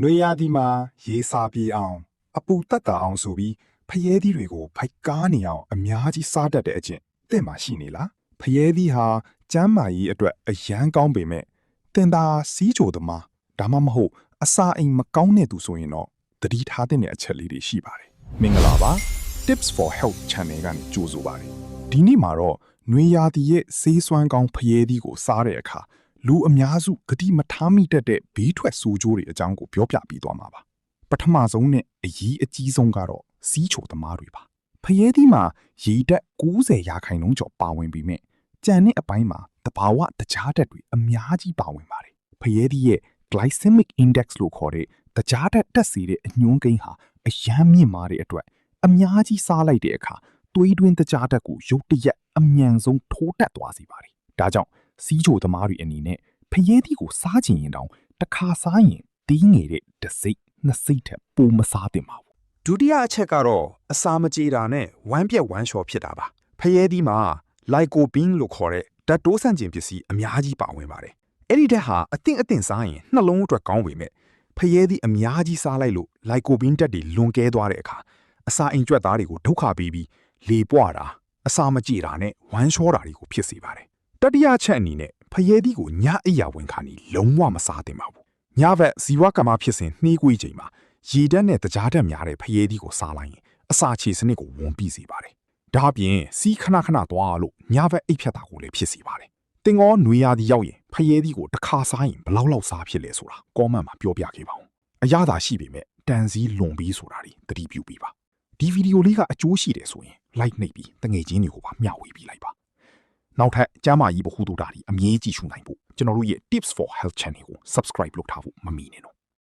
နွေရာသီမှာရေစာပြေအောင်အပူတက်တာအောင်ဆိုပြီးဖယဲသီးတွေကိုဖိုက်ကားနေအောင်အများကြီးစားတတ်တဲ့အကျင့်တင့်မှာရှိနေလားဖယဲသီးဟာကျန်းမာရေးအတွက်အရန်ကောင်းပေမဲ့တင်တာစီးချိုသမားဒါမှမဟုတ်အစာအိမ်မကောင်းတဲ့သူဆိုရင်တော့သတိထားတဲ့အချက်လေးတွေရှိပါတယ်မင်္ဂလာပါ Tips for Health Channel ကနေကြိုဆိုပါတယ်ဒီနေ့မှာတော့နွေရာသီရဲ့ဆေးစွမ်းကောင်းဖယဲသီးကိုစားတဲ့အခါလူအများစုဂတိမထားမိတတ်တဲ့ဘေးထွက်ဆိုးကျိုးတွေအကြောင်းကိုပြောပြပြီးသွားမှာပါပထမဆုံးနဲ့အရေးအကြီးဆုံးကတော့စီးချိုသမားတွေပါဖယဲသီးမှာရေဓာတ်90%ကျော်ပါဝင်ပြီးမြဲကြံတဲ့အပိုင်းမှာတဘာဝတခြားဓာတ်တွေအများကြီးပါဝင်ပါတယ်ဖယဲသီးရဲ့ glycemic index လို့ခေါ်တဲ့တခြားဓာတ်တက်စေတဲ့အညွှန်းကိန်းဟာအရန်မြင့်မာတဲ့အတွက်အများကြီးစားလိုက်တဲ့အခါသွေးတွင်းတခြားဓာတ်ကိုရုတ်တရက်အမြန်ဆုံးထိုးတက်သွားစေပါတယ်ဒါကြောင့်စီးချိုသမားတွေအနေနဲ့ဖယဲသီးကိုစားချင်ရင်တောင်တစ်ခါစားရင်တီးငယ်တဲ့တစ်စိတ်နှစ်စိတ်ထက်ပိုမစားသင့်ပါဘူးဒုတိယအချက်ကတော့အစာမကြေတာနဲ့ဝမ်းပြက်ဝမ်းလျှော်ဖြစ်တာပါဖယဲသီးမှာ lycopene လို့ခေါ်တဲ့ဓာတ်တိုးဆန့်ကျင်ပစ္စည်းအများကြီးပါဝင်ပါတယ်အဲ့ဒီဓာတ်ဟာအသင့်စားရင်နှလုံးအတွက်ကောင်းပေမဲ့ဖယဲသီးအများကြီးစားလိုက်လို့ lycopene ဓာတ်တွေလွန်ကဲသွားတဲ့အခါအစာအိမ်ကြွက်သားတွေကိုဒုက္ခပေးပြီးလေပွားတာအစာမကြေတာနဲ့ဝမ်းလျှောတာတွေကိုဖြစ်စေပါတယ်တတိယချက်အနေနဲ့ဖယဲသီးကိုညအိယာဝင်ခါနေလုံးဝမစားသင့်ပါဘူးညဘက်ဇီဝကမ္မဖြစ်စဉ်နှေးကွေးချိန်မှာရေဓာတ်နဲ့တကြားဓာတ်များတဲ့ဖယဲသီးကိုစားလိုက်ရင်အစာချေစနစ်ကိုဝန်ပိစေပါတယ်ဒါအပြင်စီးခဏသွားလို့ညဘက်အိပ်ဖြတ်တာကိုလည်းဖြစ်စေပါတယ်တင်ကောနွေရာသီရောက်ရင်ဖယဲသီးကိုတစ်ခါစားရင်ဘယ်လောက်စားဖြစ်လဲဆိုတာကောမန့်မှာပြောပြခဲ့ပါဦးအရသာရှိပေမဲ့တန်စည်းလွန်ပြီးဆိုတာတွေသတိပြုပြီးပါဒီဗီဒီယိုလေးကအကျိုးရှိတယ်ဆိုရင် like နှိပ်ပြီးတငယ်ချင်းတွေကိုပါမျှဝေပေးလိုက်ပါနောက်ထပ်ကျမ်းမာရေးဗဟုသုတတွေအမြဲကြည့်ရှုနိုင်ဖို့ကျွန်တော်တို့ရဲ့ Tips for Health Channel ကို subscribe လုပ်ထားဖို့မမေ့နဲ့